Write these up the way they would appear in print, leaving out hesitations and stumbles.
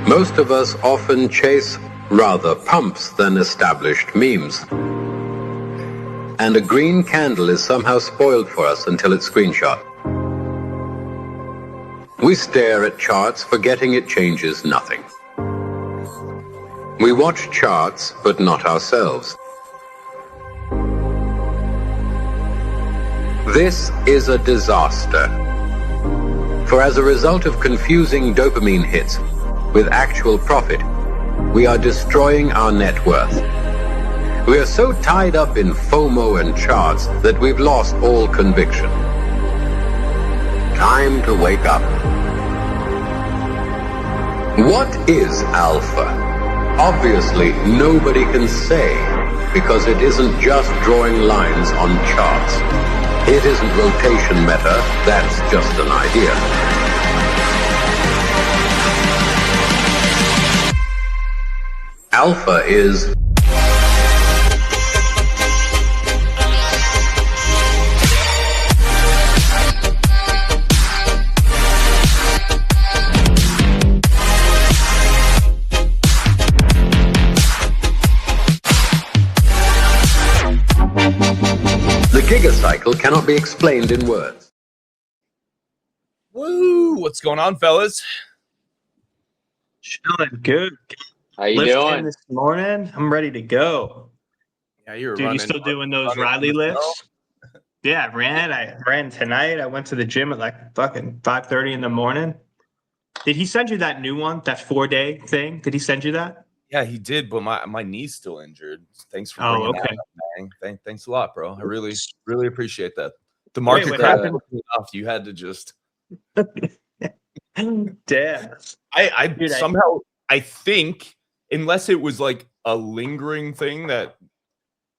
Most of us often chase rather pumps than established memes. And a green candle is somehow spoiled for us until it's screenshot. We stare at charts, forgetting it changes nothing. We watch charts, but not ourselves. This is a disaster. For as a result of confusing dopamine hits with actual profit, we are destroying our net worth. We are so tied up in FOMO and charts that we've lost all conviction. Time to wake up. What is alpha? Obviously, nobody can say, because it isn't just drawing lines on charts. It isn't rotation meta, that's just an idea. Alpha is the Giga cycle cannot be explained in words. Woo! What's going on, fellas? Chilling, good. How you doing? This morning, I'm ready to go. Yeah, you're Dude, you still doing those Riley lifts? Yeah, I ran tonight. I went to the gym at like fucking 5:30 in the morning. Did he send you that new one, that 4-day thing? Did he send you that? Yeah, he did, but my knee's still injured. Thanks for bringing that up, man. Thanks a lot, bro. I really appreciate that. The market crashed enough. You had to just damn. I think, unless it was like a lingering thing that.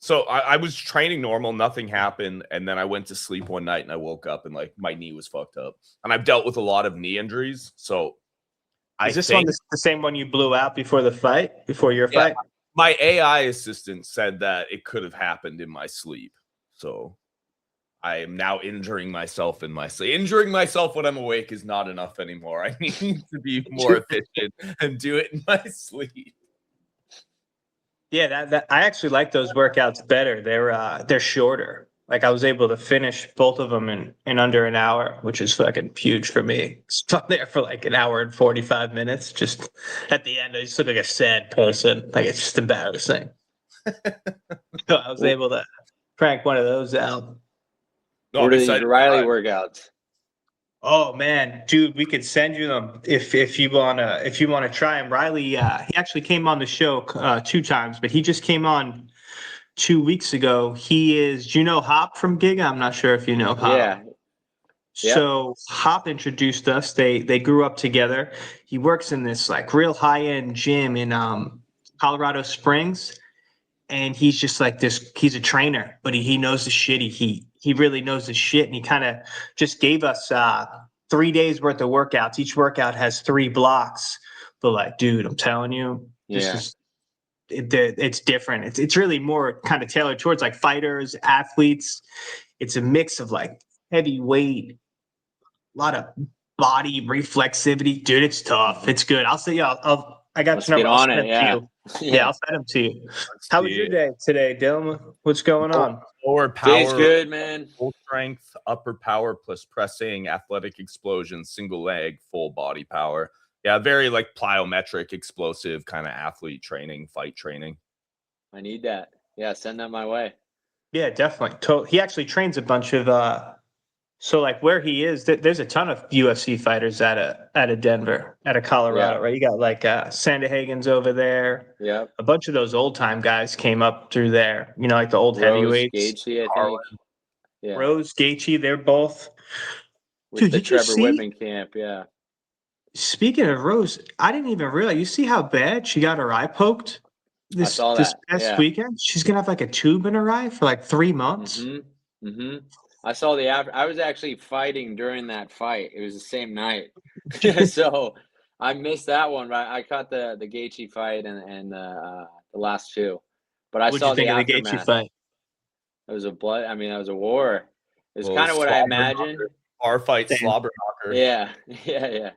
So I was training normal, nothing happened, and then I went to sleep one night and I woke up and like my knee was fucked up. And I've dealt with a lot of knee injuries, so Is this one the same one you blew out before your fight? My AI assistant said that it could have happened in my sleep. So I am now injuring myself in my sleep. Injuring myself when I'm awake is not enough anymore. I need to be more efficient and do it in my sleep. Yeah, that I actually like those workouts better. They're shorter. Like I was able to finish both of them in under an hour, which is fucking huge for me. So I'm there for like an hour and 45 minutes. Just at the end, I just look like a sad person. Like it's just embarrassing. So I was able to crank one of those out. What are these Riley workouts? Oh man, dude, we could send you them if you wanna try them. Riley, he actually came on the show 2 times, but he just came on 2 weeks ago. Do you know Hop from Giga? I'm not sure if you know Hop. Yeah. So Hop introduced us. They grew up together. He works in this like real high-end gym in Colorado Springs. And he's just like this, he's a trainer, but he knows the shit. He really knows the shit. And he kind of just gave us 3 days worth of workouts. Each workout has 3 blocks. But like, dude, I'm telling you, it's different. It's really more kind of tailored towards like fighters, athletes. It's a mix of like heavy weight, a lot of body reflexivity. Dude, it's tough. It's good. I'll say, I got your number. I'll send it to you. Yeah, I'll send them to you. How was your day today, Dylan? What's going on? Lower power. Day's good, man. Full strength, upper power plus pressing, athletic explosion, single leg, full body power. Yeah, very like plyometric, explosive kind of athlete training, fight training. I need that. Yeah, send that my way. Yeah, definitely. He actually trains a bunch of so like where he is, there's a ton of UFC fighters out of Denver, out of Colorado, right? You got like Sandahagen's over there. Yeah. A bunch of those old time guys came up through there. You know, like the old heavyweights. Gaethje, I think. Yeah. Rose, Gaethje, they're both. With the Trevor Whitman camp, yeah. Speaking of Rose, I didn't even realize. You see how bad she got her eye poked this past weekend? She's gonna have like a tube in her eye for like 3 months. I saw I was actually fighting during that fight. It was the same night, so I missed that one. But I caught the Gaethje fight and the last 2. But I saw the aftermath. Gaethje fight? It was a blood. I mean, that was a war. It was kind of what I imagined. Our fight, slobber knocker. Yeah.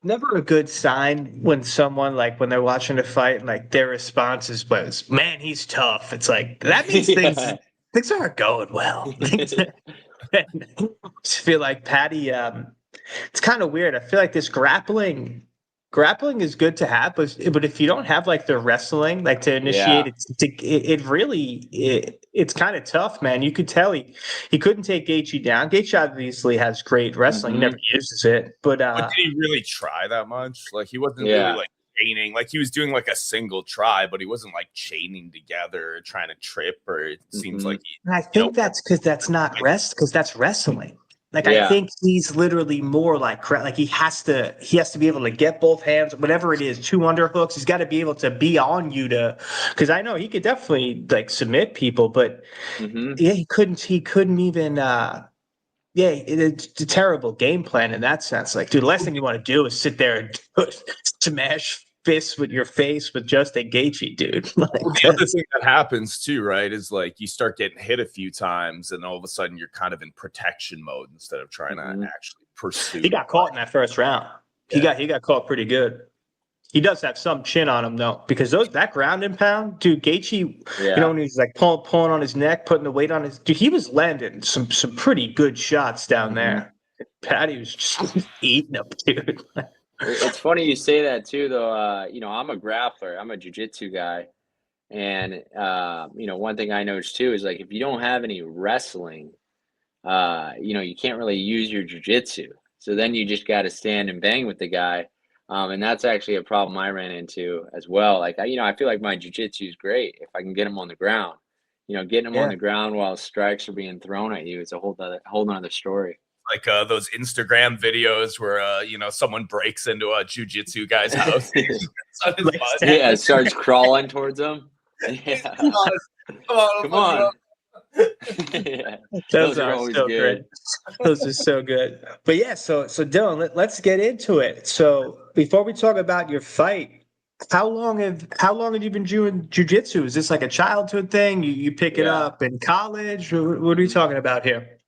never a good sign when someone like when they're watching a fight and like their response is was, man, he's tough. It's like that means Yeah. things aren't going well. I just feel like Patty, it's kind of weird. I feel like this grappling is good to have, but if you don't have like the wrestling, like to initiate Yeah. it, it really it's kind of tough, man. You could tell he couldn't take Gaethje down. Gaethje obviously has great wrestling. He Mhm. never uses it, but But did he really try that much? Like he wasn't really Yeah. like chaining. Like he was doing like a single try, but he wasn't like chaining together or trying to trip. Or it seems like he, I think that's because that's not because that's wrestling. Like I Yeah. think he's literally more like he has to be able to get both hands, whatever it is, 2 underhooks. He's got to be able to be on you to because I know he could definitely like submit people, but Mhm. yeah, he couldn't even yeah, it's a terrible game plan in that sense. Like, dude, the last thing you want to do is sit there and smash fists with your face with Justin Gaethje, dude. Like, well, the other thing that happens too, right, is like you start getting hit a few times, and all of a sudden you're kind of in protection mode instead of trying to actually pursue. he got caught in that first round. Yeah. He got caught pretty good. He does have some chin on him though, because that ground and pound, dude. Gaethje, Yeah. you know, when he's like pulling on his neck, putting the weight on his, dude, he was landing some pretty good shots down there. Patty was just eating him, dude. It's funny you say that too, though. You know, I'm a grappler. I'm a jujitsu guy, and you know, one thing I noticed too is like if you don't have any wrestling, you know, you can't really use your jujitsu. So then you just got to stand and bang with the guy, and that's actually a problem I ran into as well. Like you know, I feel like my jujitsu is great if I can get him on the ground. You know, getting him on Yeah. the ground while strikes are being thrown at you is a whole nother story. Like those Instagram videos where you know someone breaks into a jujitsu guy's house. It's on his Like, butt. Yeah, it starts crawling towards them. Yeah. Come on, Come on. Yeah. those Those are are always so good. great. Those are so good. But yeah, so Dylan, let's get into it. So before we talk about your fight, how long have you been doing jujitsu? Is this like a childhood thing? You pick it Yeah. up in college? What are we talking about here?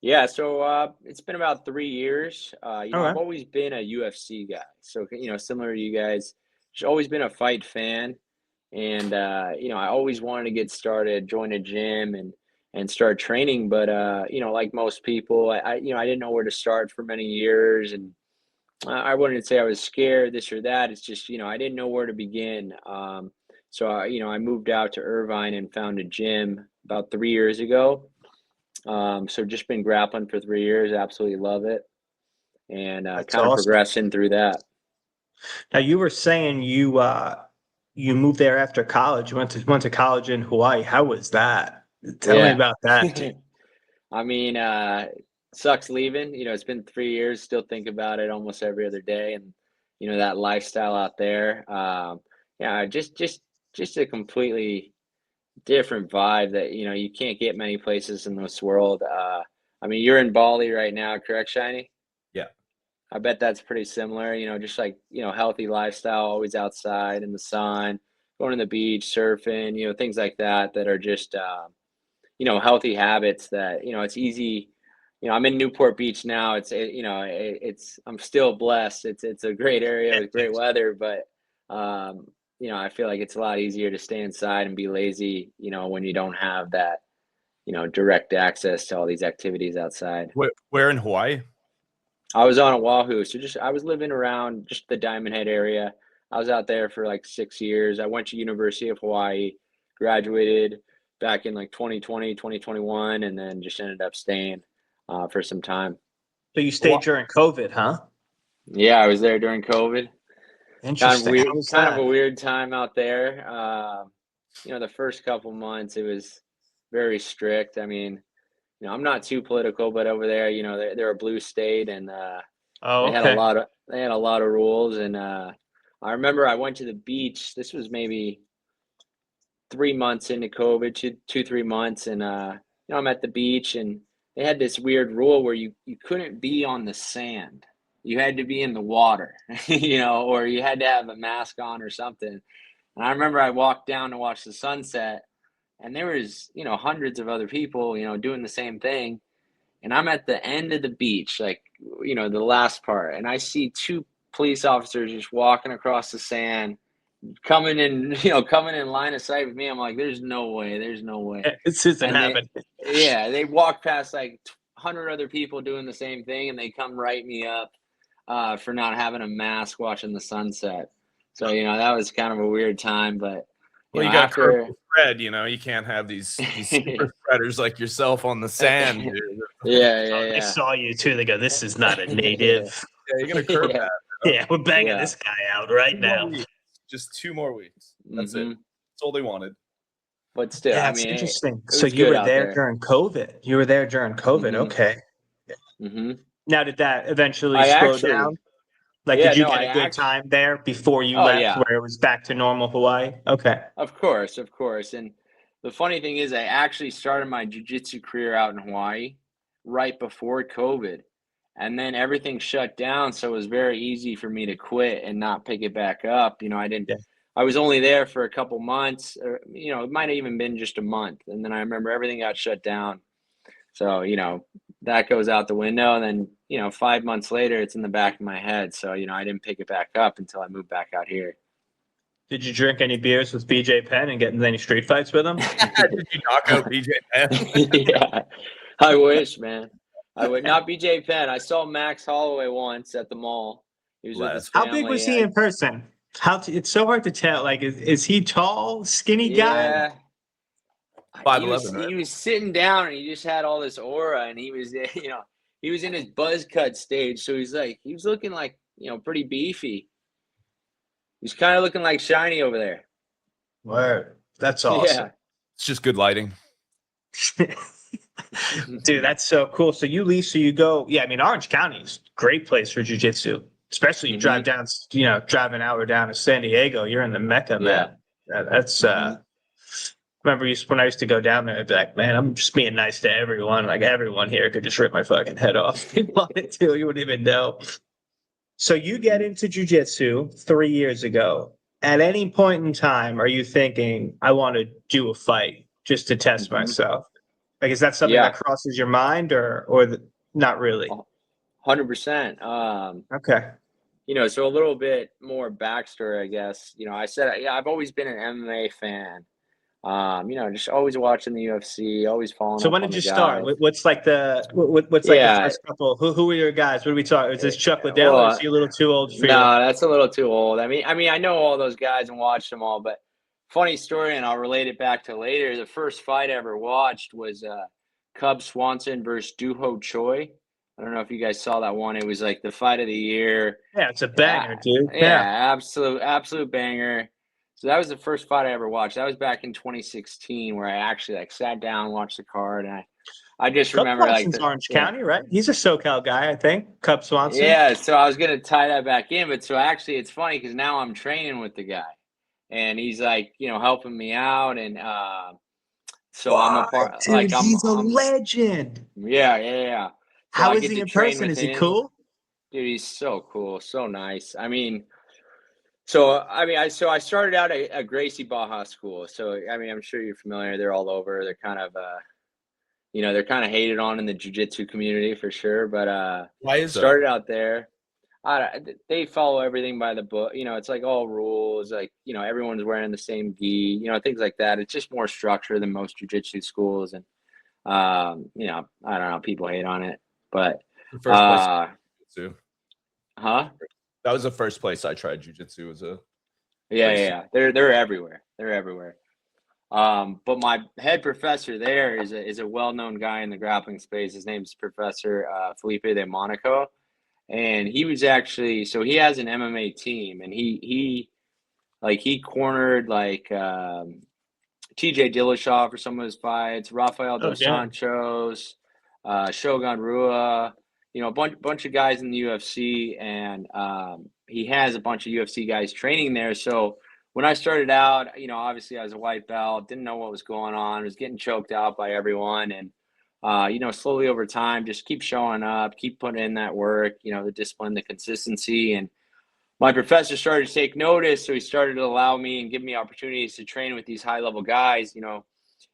Yeah, so it's been about 3 years. You know, All I've right. always been a UFC guy. So, you know, similar to you guys, just always been a fight fan. And you know, I always wanted to get started, join a gym and start training. But you know, like most people, you know, I didn't know where to start for many years. And I wouldn't say I was scared, this or that. It's just, you know, I didn't know where to begin. So you know, I moved out to Irvine and found a gym about 3 years ago. So just been grappling for 3 years, absolutely love it, and That's kind of awesome. progressing through that. Now you were saying you moved there after college. You went to college in Hawaii. How was that? Tell me Yeah. about that, dude. I mean, sucks leaving. You know, it's been 3 years. Still think about it almost every other day, and you know that lifestyle out there. Yeah, just a completely different vibe that you know you can't get many places in this world. I mean, you're in Bali right now, correct, Shiny? Yeah. I bet that's pretty similar, you know, just like, you know, healthy lifestyle, always outside in the sun, going to the beach, surfing, you know, things like that that are just, you know, healthy habits that, you know, it's easy. You know, I'm in Newport Beach now. You know, I'm still blessed. It's a great area with great weather, but, you know, I feel like it's a lot easier to stay inside and be lazy, you know, when you don't have that, you know, direct access to all these activities outside. Where in Hawaii? I was on Oahu, so just I was living around just the Diamond Head area. I was out there for like 6 years. I went to University of Hawaii, graduated back in like 2020, 2021, and then just ended up staying for some time. So you stayed during COVID, huh? Yeah, I was there during COVID. Kind of Interesting. weird, How was kind of a that? weird time out there. You know, the first couple months it was very strict. I mean, you know, I'm not too political, but over there, you know, they're a blue state, and Oh, okay. they had a lot of rules. And I remember I went to the beach. This was maybe 3 months into COVID, 3 months, and you know, I'm at the beach, and they had this weird rule where you couldn't be on the sand. You had to be in the water, you know, or you had to have a mask on or something. And I remember I walked down to watch the sunset, and there was, you know, hundreds of other people, you know, doing the same thing. and I'm at the end of the beach, like, you know, the last part, and I see 2 police officers just walking across the sand, coming in line of sight with me. I'm like, there's no way. This isn't And happening. they walk past like 100 other people doing the same thing, and they come write me up for not having a mask watching the sunset. So, you know, that was kind of a weird time, but Well, you got to spread, you know, you can't have these super spreaders like yourself on the sand, dude. Yeah. They saw you too. They go, this is not a native. Yeah, you're gonna curb that. Yeah, we're banging this guy out right now. Just 2 more weeks. That's it. Mhm. That's all they wanted. But still, Yeah, I it's mean, interesting. it So was you good were out there during COVID. You were there during COVID. Mhm. Okay. Mhm. Now, did that eventually I slow actually, down? Like, yeah, did you no, get I a good actually, time there before you oh left, yeah, where it was back to normal Hawaii? Okay. of course. And the funny thing is, I actually started my jiu-jitsu career out in Hawaii right before COVID, and then everything shut down, so it was very easy for me to quit and not pick it back up. You know, Yeah. I was only there for a couple months, or, you know, it might have even been just a month, and then I remember everything got shut down. So, you know, that goes out the window, and then, you know, 5 months later, it's in the back of my head. So, you know, I didn't pick it back up until I moved back out here. Did you drink any beers with BJ Penn and get into any street fights with him? Did you knock out BJ Penn? Yeah, I wish, man. I would not BJ Penn. I saw Max Holloway once at the mall. He was with his How family. big was he in person? It's so hard to tell. Like, is he tall, skinny guy? Yeah. 5'11", right? He was sitting down, and he just had all this aura, and he was, you know, he was in his buzz cut stage. So he was looking like, you know, pretty beefy. He's kind of looking like Shiny over there. Word. That's awesome. It's just good lighting. Dude, that's so cool. So you leave, so you go. Yeah, I mean, Orange County is a great place for jiu-jitsu, especially you drive down, you know, drive an hour down to San Diego. You're in the Mecca, man. That's remember when I used to go down there, I'd be like, man, I'm just being nice to everyone. Like, everyone here could just rip my fucking head off if they wanted to. You wouldn't even know. So you get into jiu-jitsu 3 years ago. At any point in time, are you thinking, I want to do a fight just to test myself? Like, is that something that crosses your mind, or not really? 100%. Okay. You know, so a little bit more backstory, I guess. You know, I said, yeah, I've always been an MMA fan. You know, just always watching the UFC, always following. So up when on did you the start? guys. What's like the first couple? Who were your guys? What are we talking? Is this Chuck Liddell, or is he a little too old for you? No, that's a little too old. I mean, I know all those guys and watched them all, but funny story, and I'll relate it back to later. The first fight I ever watched was Cub Swanson versus Doo-Ho Choi. I don't know if you guys saw that one. It was like the fight of the year. Yeah, it's a banger, dude. Yeah, absolute banger. So that was the first fight I ever watched. That was back in 2016, where I actually like sat down and watched the card, and I just remember like Orange County, right? He's a SoCal guy, I think. Cub Swanson. Yeah, so I was gonna tie that back in, but so actually it's funny because now I'm training with the guy, and he's like, you know, helping me out, and so I'm a part. Dude, like he's a legend. Yeah. So How is he in person? Is he cool? Dude, he's so cool, so nice. I mean, I started out at Gracie Baja School. So I mean, I'm sure you're familiar. They're all over. They're kind of you know, they're kind of hated on in the jiu-jitsu community for sure. But why is started out there. They follow everything by the book. You know, it's like all rules. Like, you know, everyone's wearing the same gi. You know, things like that. It's just more structure than most jiu-jitsu schools, and you know, I don't know. People hate on it, but the first place jiu-jitsu. Huh? That was the first place I tried jiu-jitsu. Was a yeah. They're everywhere. They're everywhere. But my head professor there is a well-known guy in the grappling space. His name's Professor Felipe de Monaco, and he was actually, so he has an MMA team, and he cornered like TJ Dillashaw for some of his fights, Rafael dos Santos, Shogun Rua, you know, a bunch of guys in the UFC, and he has a bunch of UFC guys training there. So when I started out, you know, obviously I was a white belt, didn't know what was going on, was getting choked out by everyone, and you know, slowly over time, just keep showing up, keep putting in that work, you know, the discipline, the consistency, and my professor started to take notice, so he started to allow me and give me opportunities to train with these high-level guys. You know,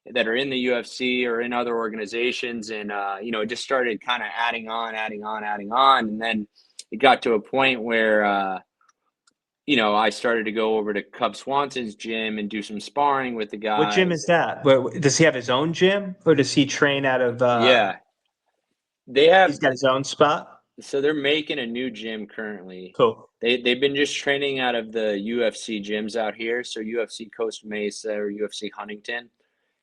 that are in the UFC or in other organizations. And, it just started kind of adding on. And then it got to a point where, I started to go over to Cub Swanson's gym and do some sparring with the guys. What gym is that? Does he have his own gym, or does he train out of? Yeah, he's got his own spot. So they're making a new gym currently. Cool. They've been just training out of the UFC gyms out here. So UFC Costa Mesa or UFC Huntington,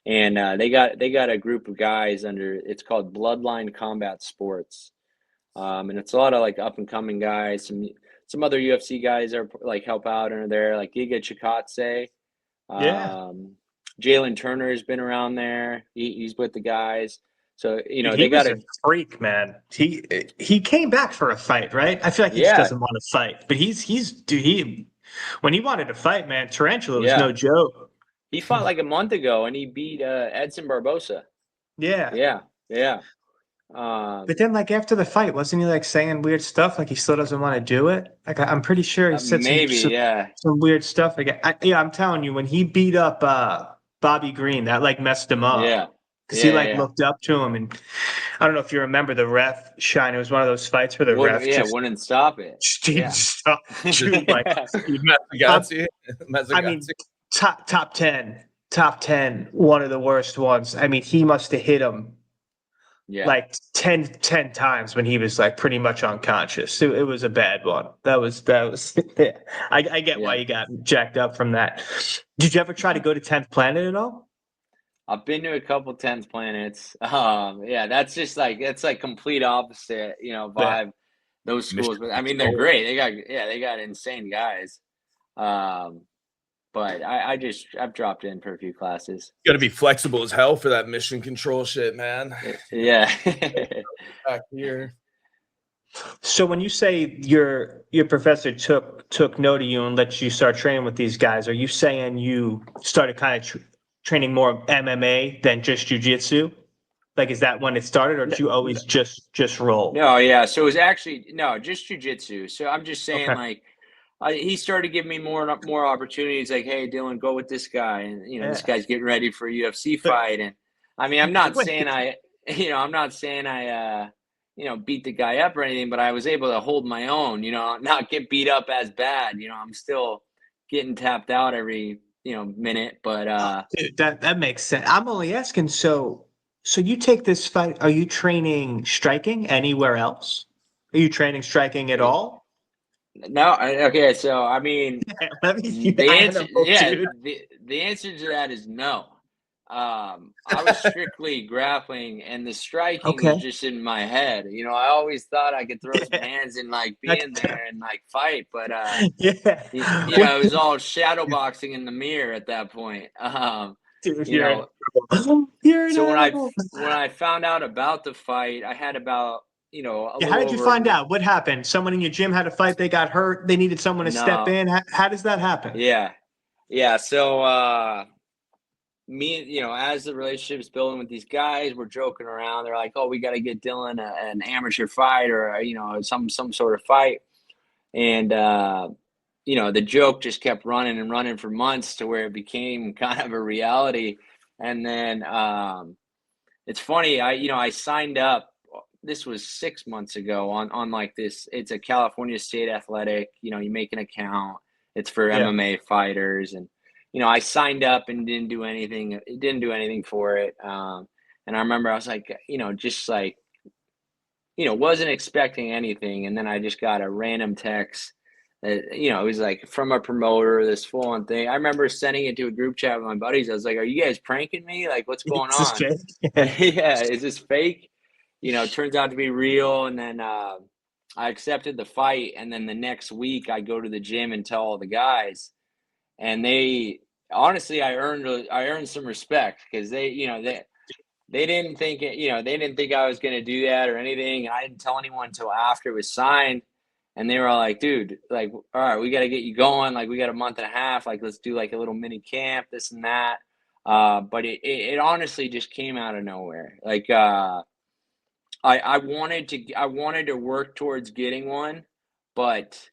and they got a group of guys under. It's called Bloodline Combat Sports, and it's a lot of like up and coming guys. Some other UFC guys are like help out under there, like Giga Chikadze. Jalen Turner has been around there. He's with the guys. So they got a freak, man. He came back for a fight, right? I feel like he just doesn't want to fight, but when he wanted to fight, man, Tarantula was no joke. He fought like a month ago and he beat Edson Barbosa. Yeah. But then, like after the fight, wasn't he like saying weird stuff? Like he still doesn't want to do it. Like I'm pretty sure he said some weird stuff. Like I'm telling you, when he beat up Bobby Green, that like messed him up. Yeah. Because he looked up to him, and I don't know if you remember the ref, Shine. It was one of those fights where the ref wouldn't stop it. Didn't stop. Dude, like, I mean, top 10, one of the worst ones. I mean, he must have hit him like 10 times when he was like pretty much unconscious. It was a bad one. That was. I get why you got jacked up from that. Did you ever try to go to 10th Planet at all? I've been to a couple 10th Planets. That's just like complete opposite, vibe. Those schools, but I mean they're great. They got insane guys. But I've dropped in for a few classes. You got to be flexible as hell for that mission control shit, man. Yeah. Back here. So when you say your professor took note of you and let you start training with these guys, are you saying you started kind of training more MMA than just jiu-jitsu? Like, is that when it started, or did you always just roll? No, yeah. So it was actually just jiu-jitsu. So I'm just saying, he started giving me more opportunities. Like, hey, Dylan, go with this guy, and this guy's getting ready for a UFC fight. And I mean, I'm not saying I beat the guy up or anything, but I was able to hold my own. Not get beat up as bad. I'm still getting tapped out every minute, but dude, that makes sense. I'm only asking. So you take this fight. Are you training striking anywhere else? Are you training striking at all? No. Okay. So I mean, the answer to that is no. I was strictly grappling, and the striking was just in my head. I always thought I could throw some hands and like be in there and like fight, but it was all shadow boxing in the mirror at that point. Dude, so when I found out about the fight, I had about how did you find out? What happened? Someone in your gym had a fight. They got hurt. They needed someone to step in. How does that happen? Yeah. So. Me, as the relationship's building with these guys, we're joking around. They're like, "Oh, we got to get Dylan an amateur fight or some sort of fight," and the joke just kept running and running for months to where it became kind of a reality. And then it's funny, I signed up. This was 6 months ago on like this. It's a California State Athletic. You make an account. It's for MMA fighters and. I signed up and didn't do anything. It didn't do anything for it. And I remember I was like, just like, wasn't expecting anything. And then I just got a random text that, it was like from a promoter, this full on thing. I remember sending it to a group chat with my buddies. I was like, are you guys pranking me? Like, what's going on? Is this fake? Turns out to be real. And then I accepted the fight. And then the next week I go to the gym and tell all the guys. And honestly, I earned some respect because they didn't think they didn't think I was going to do that or anything. And I didn't tell anyone until after it was signed. And they were all like, dude, like, all right, we got to get you going. Like, we got a month and a half. Like, let's do like a little mini camp, this and that. But it honestly just came out of nowhere. Like, I wanted to work towards getting one, but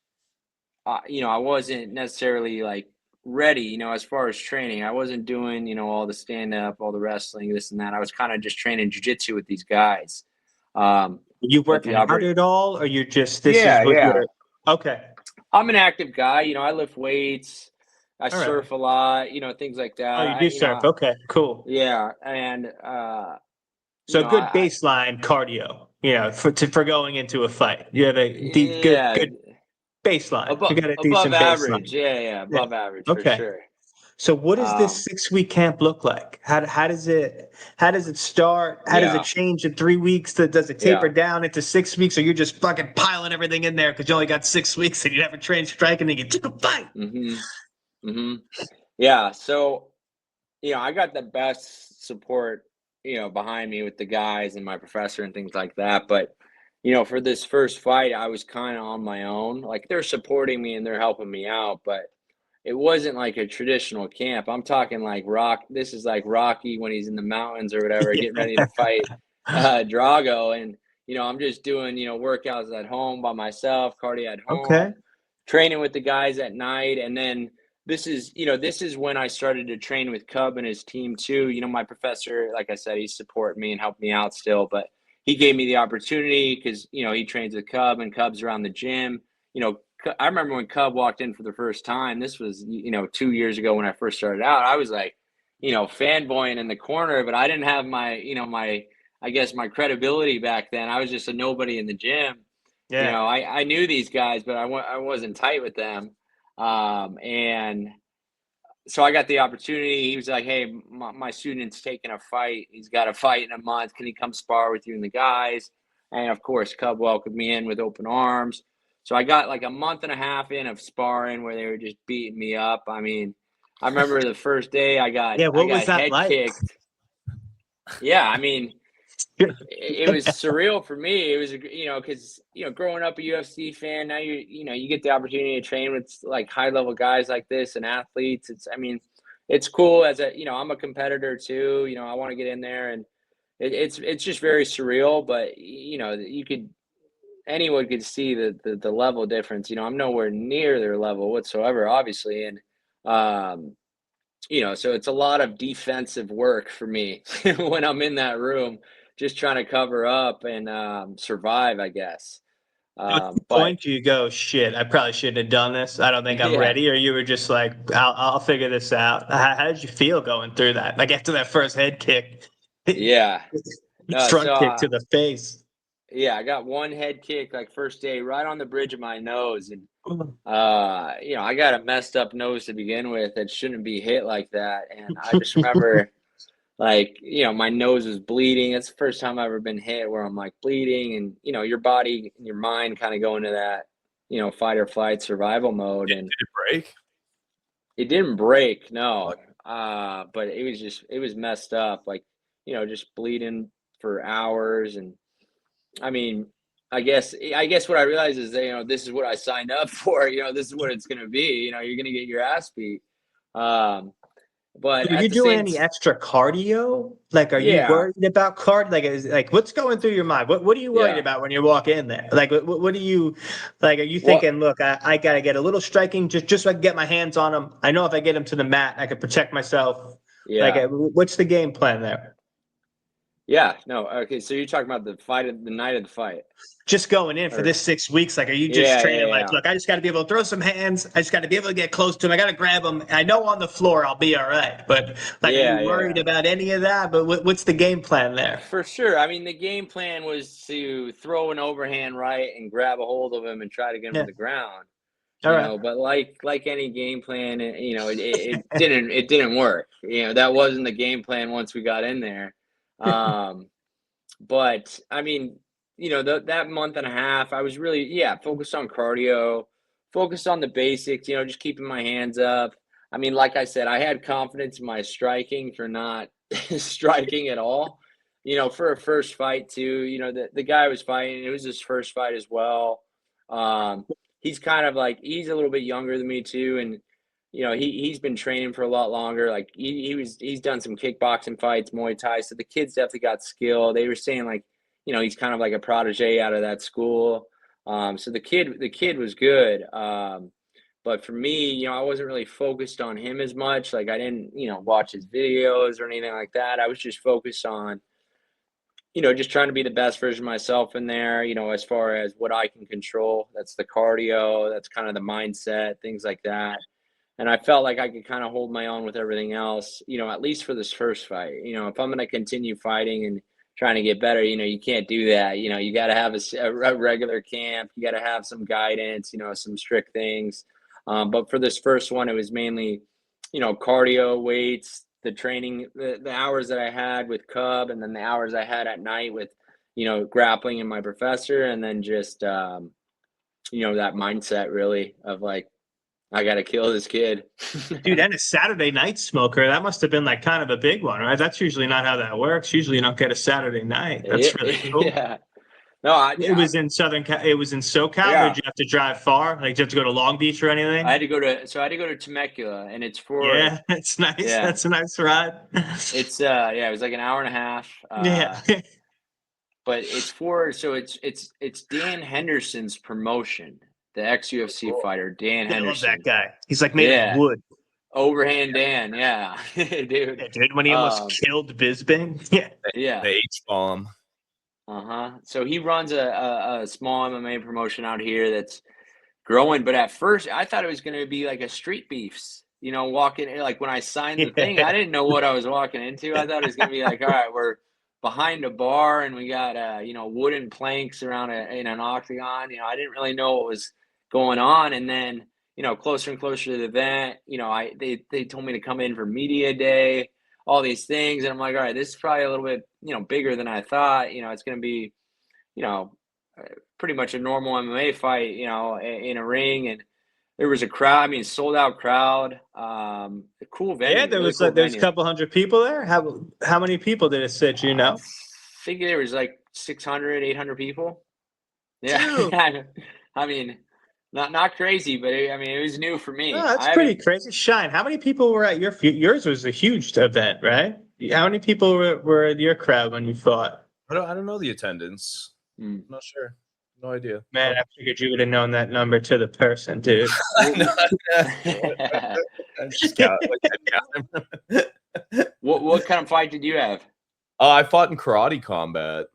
I wasn't necessarily like ready, as far as training. I wasn't doing, all the stand up, all the wrestling, this and that. I was kind of just training jujitsu with these guys. You But working out at all, or you're just this is yeah, what yeah. you're okay? I'm an active guy. I lift weights. I All right. surf a lot. Things like that. Oh, you do surf. Okay, cool. Yeah, and So good baseline cardio, for going into a fight. You have a deep, good yeah, baseline. You got a above decent average. baseline. Yeah, above average for Okay. sure. So what does this 6-week camp look like? How does it start? How does it Yeah, change in 3 weeks? Does it taper yeah. down into 6 weeks, or you're just fucking piling everything in there because you only got 6 weeks and you never trained striking and you took a fight? Yeah. So, I got the best support, behind me with the guys and my professor and things like that. But, for this first fight, I was kind of on my own. Like they're supporting me and they're helping me out, but it wasn't like a traditional camp. I'm talking like This is like Rocky when he's in the mountains or whatever, getting ready to fight Drago. And, I'm just doing, workouts at home by myself, cardio at home, Okay. training with the guys at night. And then this is when I started to train with Cub and his team too. My professor, like I said, he's supporting me and helped me out still, but he gave me the opportunity because, he trains with Cub and Cub's around the gym. I remember when Cub walked in for the first time, this was, 2 years ago when I first started out, I was like, fanboying in the corner, but I didn't have my, I guess my credibility back then. I was just a nobody in the gym. Yeah. I knew these guys, but I wasn't tight with them. And so I got the opportunity. He was like, hey, my student's taking a fight. He's got a fight in a month. Can he come spar with you and the guys? And of course, Cub welcomed me in with open arms. So I got like a month and a half in of sparring where they were just beating me up. I mean, I remember the first day I got was that head like? kicked. Yeah, I mean, it was surreal for me. It was, because, growing up a UFC fan, now you get the opportunity to train with like high level guys like this and athletes. It's cool as I'm a competitor too. I want to get in there, and it's just very surreal, but anyone could see the level difference. I'm nowhere near their level whatsoever, obviously. And, so it's a lot of defensive work for me when I'm in that room, just trying to cover up and survive, I guess. At what But point do you go, shit, I probably shouldn't have done this. I don't think I'm yeah, ready. Or you were just like, I'll figure this out. How did you feel going through that? Like after that first head kick, yeah. front kick to the face. Yeah, I got one head kick like first day right on the bridge of my nose. And, I got a messed up nose to begin with. It shouldn't be hit like that. And I just remember like, my nose was bleeding. It's the first time I've ever been hit where I'm like bleeding and, your body and your mind kind of go into that, fight or flight survival mode. And did it break? It didn't break, no. But it was messed up, like, just bleeding for hours. And I mean, I guess what I realized is that, this is what I signed up for, this is what it's gonna be, you're gonna get your ass beat. But Are you at the doing same any extra cardio? Like, are you yeah, worried about cardio? Like, what's going through your mind? What are you worried yeah. about when you walk in there? Like, what do you, like, are you Well, thinking, look, I got to get a little striking just so I can get my hands on him. I know if I get him to the mat, I can protect myself. Like, yeah. what's the game plan there? Yeah, no, okay, so you're talking about the night of the fight. Just going in for Or this 6 weeks, like, are you just yeah, training yeah. look, I just got to be able to throw some hands. I just got to be able to get close to him. I got to grab him. I know on the floor I'll be all right. But, like, are you worried Yeah. about any of that? But what's the game plan there? For sure. I mean, the game plan was to throw an overhand right and grab a hold of him and try to get him to Yeah. the ground. All right. But like any game plan, it didn't work. That wasn't the game plan once we got in there. But I mean, that month and a half, I was really, focused on cardio, focused on the basics, just keeping my hands up. I mean, like I said, I had confidence in my striking for not striking at all. For a first fight too, the guy was fighting, it was his first fight as well. He's kind of like, he's a little bit younger than me too. And, he's been training for a lot longer. Like he's done some kickboxing fights, Muay Thai. So the kid's definitely got skill. They were saying like, he's kind of like a protege out of that school. So the kid was good. But for me, I wasn't really focused on him as much. Like I didn't, watch his videos or anything like that. I was just focused on, just trying to be the best version of myself in there, as far as what I can control. That's the cardio, that's kind of the mindset, things like that. And I felt like I could kind of hold my own with everything else, at least for this first fight. If I'm going to continue fighting and trying to get better, you can't do that. You got to have a regular camp. You got to have some guidance, some strict things. But for this first one, it was mainly, cardio, weights, the training, the hours that I had with Cub, and then the hours I had at night with, grappling and my professor, and then just, that mindset really of like, I got to kill this kid. Dude, and a Saturday night smoker, that must have been like kind of a big one, right? That's usually not how that works. Usually you don't get a Saturday night. That's really cool. Yeah. No, it was in SoCal, or did you have to drive far? Like, did you have to go to Long Beach or anything? I had to go to Temecula, and it's for it's nice. Yeah. That's a nice ride. It's it was like an hour and a half. Yeah. But it's it's Dan Henderson's promotion, the ex-UFC fighter, Dan Henderson. I love that guy. He's like made of wood. Overhand Dan, yeah. Dude. Yeah, dude, when he almost killed Bisping. Yeah. The H-bomb. So he runs a small MMA promotion out here that's growing. But at first, I thought it was going to be like a Street Beefs. Walking, like when I signed the thing, I didn't know what I was walking into. I thought it was going to be like, all right, we're behind a bar and we got wooden planks around in an octagon. I didn't really know what was going on. And then closer and closer to the event, they told me to come in for media day, all these things, and I'm like, all right, this is probably a little bit bigger than I thought. It's going to be pretty much a normal MMA fight, in a ring. And there was a crowd. I mean, sold out crowd. A cool venue. Yeah, there was a couple hundred people there. How many people did it sit? I think there was like 600, 800 people. Yeah, I mean, not crazy, but it was new for me. Oh, that's pretty crazy. Shine, how many people were at yours? Was a huge event, right? How many people were at your crowd when you fought? I don't know the attendance. I'm not sure. No idea. Man, I figured you would have known that number to the person, dude. What kind of fight did you have? I fought in karate combat.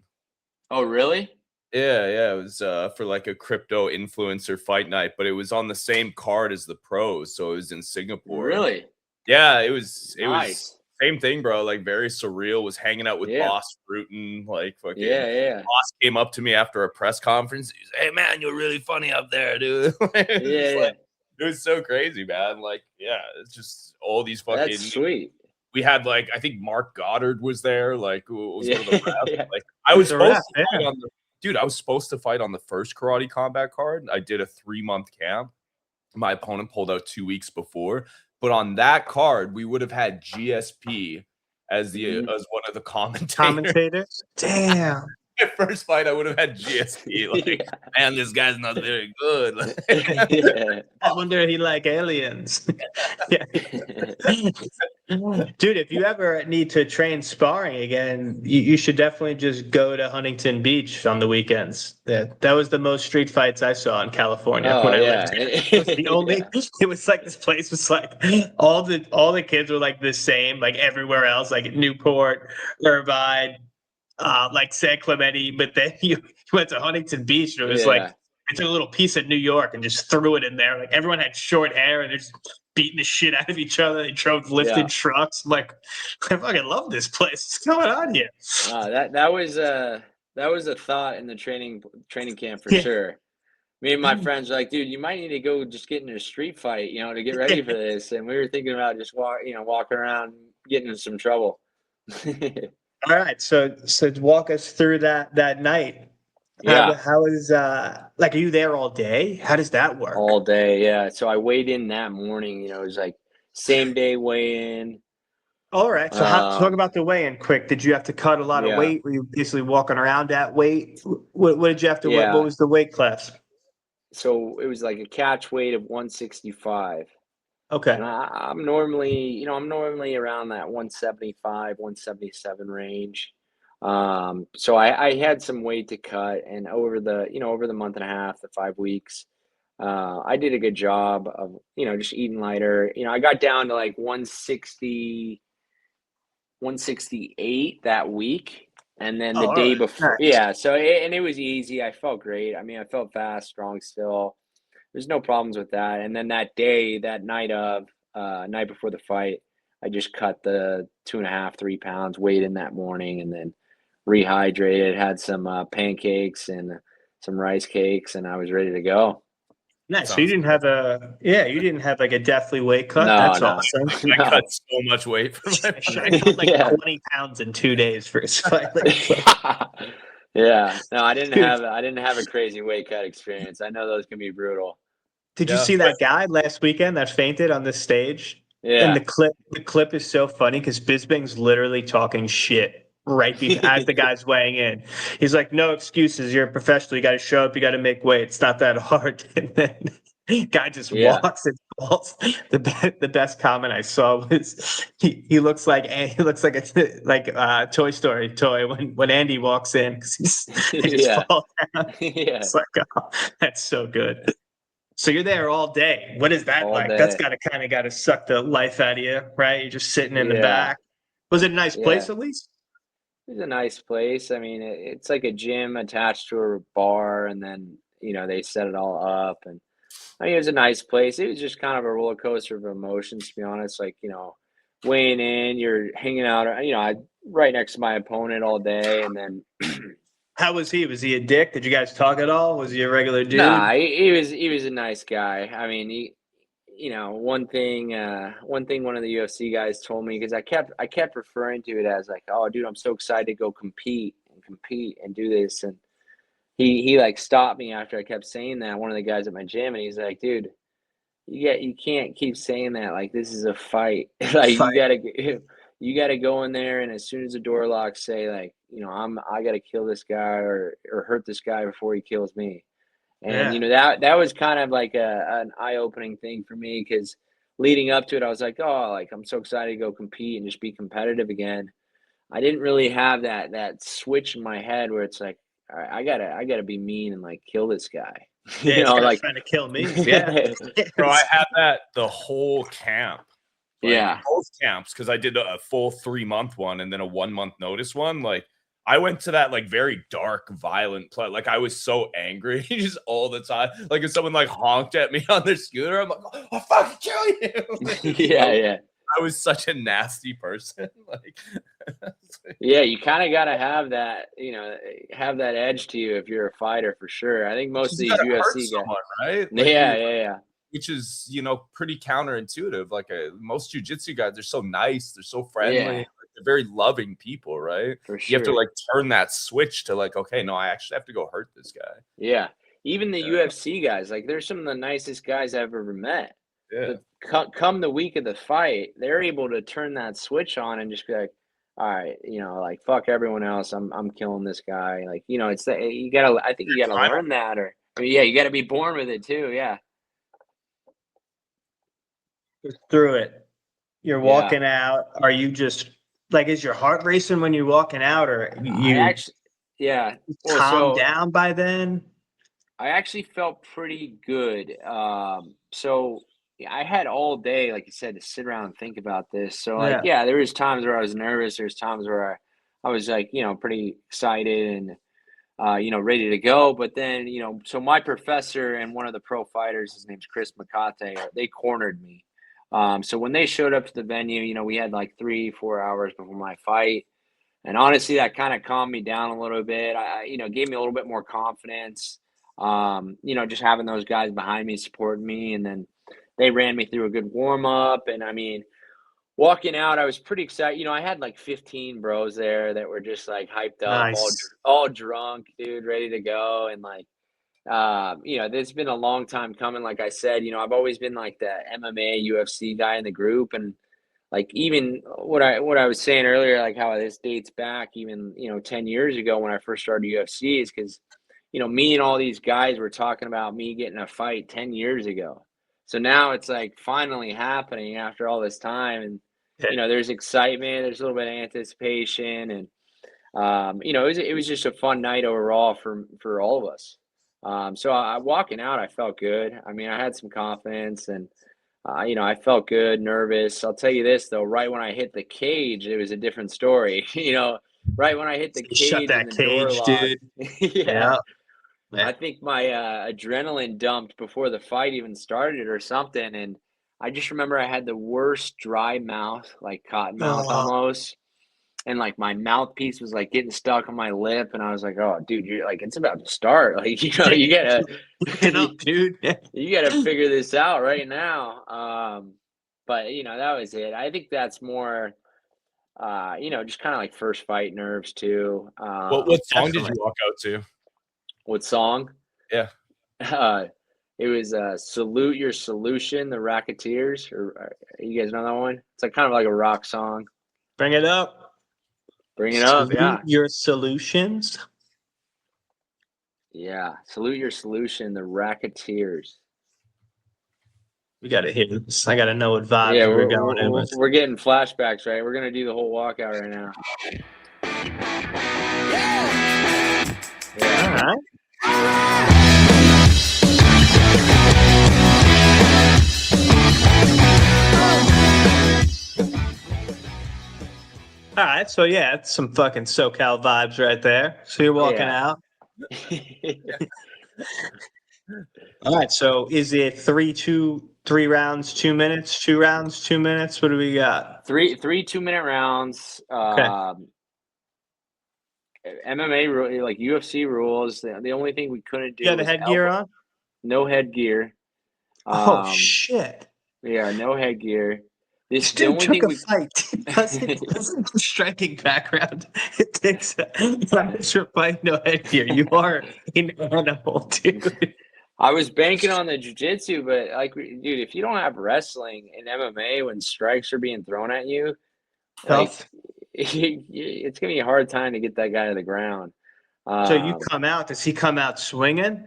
Oh, really? Yeah. It was for like a crypto influencer fight night, but it was on the same card as the pros, so it was in Singapore. Really? Yeah, it was. It nice. was same thing, bro. Like very surreal. Was hanging out with Boss Fruitin, like fucking. Yeah. Boss came up to me after a press conference. He's, "Hey man, you're really funny up there, dude." It was so crazy, man. Like, it's just all these fucking. That's sweet. We had like, I think Mark Goddard was there. Like, was one of the refs. Like, I was supposed to fight on the. Dude, I was supposed to fight on the first karate combat card. I did a 3-month camp. My opponent pulled out 2 weeks before. But on that card, we would have had GSP as one of the commentators. Damn. My first fight, I would have had GSP. Like, man, this guy's not very good. I wonder if he like aliens. Dude, if you ever need to train sparring again, you should definitely just go to Huntington Beach on the weekends. That was the most street fights I saw in California when I lived here. It was the only. It was like this place was like all the kids were like the same, like everywhere else, like Newport, Irvine, like San Clemente. But then you went to Huntington Beach, and it was like I took a little piece of New York and just threw it in there. Like everyone had short hair and they're just beating the shit out of each other. They drove lifted trucks. I'm like, I fucking love this place. What's going on here? That was a thought in the training camp for sure. Me and my friends were like, dude, you might need to go just get in a street fight, to get ready for this. And we were thinking about just walking around, getting in some trouble. All right, so walk us through that night. How is like, are you there all day? How does that work? All day, yeah. So I weighed in that morning. It was like same day weigh in. All right. So talk about the weigh-in quick. Did you have to cut a lot of weight? Were you basically walking around that weight? What did you have to weigh? What was the weight class? So it was like a catch weight of 165. Okay. And I'm normally around that 175, 177 range. So I had some weight to cut, and over the month and a half, the 5 weeks, I did a good job of, just eating lighter. I got down to like 160, 168 that week. And then Oh, the all day right. before, Nice. yeah. So, and it was easy. I felt great. I mean, I felt fast, strong still. There's no problems with that. And then that night before the fight, I just cut the 2.5, 3 pounds, weighed in that morning, and then rehydrated, had some pancakes and some rice cakes, and I was ready to go. Nice. So you didn't have like a deathly weight cut. No, That's no, awesome. I no. cut so much weight for my Shane cut like Yeah. 20 pounds in 2 days for his fight. Like, Yeah. No, I didn't dude, have a crazy weight cut experience. I know those can be brutal. did you Yeah. see that guy last weekend that fainted on this stage? And Yeah. the clip is so funny because Bisbing's literally talking shit as the guy's weighing in. He's like, "No excuses. You're a professional. You got to show up. You got to make weight. It's not that hard." And then guy just Yeah. walks and falls. The best comment I saw was he looks like a Toy Story toy when Andy walks in because they just Yeah. fall down. Yeah. It's like, oh, that's so good. So you're there all day. What is that All like? That's day. got to suck the life out of you, right? You're just sitting in the Yeah. back. Was it a nice Yeah. place at least? It's a nice place. I mean, it's like a gym attached to a bar, and then, they set it all up. And I mean, it was a nice place. It was just kind of a roller coaster of emotions, to be honest. Like, weighing in, you're hanging out, right next to my opponent all day. And then, How was he? Was he a dick? Did you guys talk at all? Was he a regular dude? nah, he was a nice guy. I mean, one thing one of the UFC guys told me, because I kept referring to it as like, oh, dude, I'm so excited to go compete and do this. And he like stopped me after I kept saying that, one of the guys at my gym, and he's like, dude, you can't keep saying that. Like, this is a fight. Like, Fight. you gotta go in there, and as soon as the door locks, say like, I gotta kill this guy or hurt this guy before he kills me. And Yeah. that was kind of like an eye-opening thing for me, because leading up to it, I was like, oh, like, I'm so excited to go compete and just be competitive again. I didn't really have that switch in my head where it's like, all right, I gotta be mean and like kill this guy. Yeah, this guy's Like trying to kill me. Yeah. Bro, I had that the whole camp. Like, yeah. both camps, because I did a full 3-month one and then a 1-month notice one. Like, I went to that like very dark, violent play. Like, I was so angry just all the time. Like, if someone like honked at me on their scooter, I'm like, I'll fucking kill you. Yeah. I was such a nasty person. Like, Yeah, you kind of got to have that, have that edge to you if you're a fighter, for sure. I think most of you these gotta hurt UFC guys. someone, right? Like, Yeah. which is, pretty counterintuitive. Like, most jujitsu guys, they're so nice, they're so friendly, Yeah. like, they're very loving people, right? For You have to sure. like turn that switch to like, okay, no, I actually have to go hurt this guy. Yeah. Even the Yeah. UFC guys, like, they're some of the nicest guys I've ever met. Yeah. But come the week of the fight, they're able to turn that switch on and just be like, all right, like, fuck everyone else. I'm killing this guy. Like, it's that I think you gotta Kind of. learn that, or I mean, yeah, you gotta be born with it too. Yeah. Through it. You're Yeah. walking out. Are you just like, is your heart racing when you're walking out, or Yeah. Well, calm so down by then? I actually felt pretty good. So yeah, I had all day, like you said, to sit around and think about this. So like, Yeah. yeah, there was times where I was nervous. There's times where I was like, pretty excited and ready to go. But then, so my professor and one of the pro fighters, his name's Chris Makate, they cornered me. So when they showed up to the venue, we had like 3-4 hours before my fight. And honestly, that kind of calmed me down a little bit. Gave me a little bit more confidence. Just having those guys behind me supporting me, and then they ran me through a good warm up. And I mean, walking out, I was pretty excited. I had like 15 bros there that were just like hyped up, Nice. all drunk, dude, ready to go. And like, it's been a long time coming. Like I said, I've always been like the MMA, UFC guy in the group, and like, even what I was saying earlier, like how this dates back even 10 years ago when I first started UFC, is because me and all these guys were talking about me getting a fight 10 years ago. So now it's like finally happening after all this time, and there's excitement, there's a little bit of anticipation, and it was just a fun night overall for all of us. So walking out, I felt good. I mean, I had some confidence, and I felt good, nervous. I'll tell you this though, right when I hit the cage, it was a different story. Right when I hit the Shut cage and that the door cage, locked, dude. yeah. Yeah. I think my adrenaline dumped before the fight even started or something, and I just remember I had the worst dry mouth, like cotton mouth almost. And like my mouthpiece was like getting stuck on my lip, and I was like, "Oh, dude, you're like it's about to start. Like, you gotta, Get up, dude. you gotta figure this out right now." But that was it. I think that's more, just kind of like first fight nerves too. What song did you Definitely. walk out to? What song? Yeah. It was "Salute Your Solution," the Racketeers. Or you guys know that one? It's like kind of like a rock song. Bring it up. Bring it up, Salute yeah. your solutions. Yeah, "Salute Your Solution," the Racketeers. We gotta hear this. I gotta know what vibes Yeah, we're going in with. we're getting flashbacks, right? We're gonna do the whole walkout right now. All right. All right, so yeah, it's some fucking SoCal vibes right there. So you're walking Yeah. out. All right, so is it 3 rounds, 2 minutes, 2 rounds, 2 minutes? What do we got? Three 2-minute rounds. Okay. MMA like UFC rules. The only thing we couldn't do You got the was headgear on? no headgear. Oh shit! Yeah, no headgear. This The dude only took thing a we fight. Doesn't striking background. It takes a fight, no headgear. You are an animal, dude. I was banking on the jiu-jitsu, but like, dude, if you don't have wrestling in MMA when strikes are being thrown at you, like, Tough. it's gonna be a hard time to get that guy to the ground. So you come out. Does he come out swinging?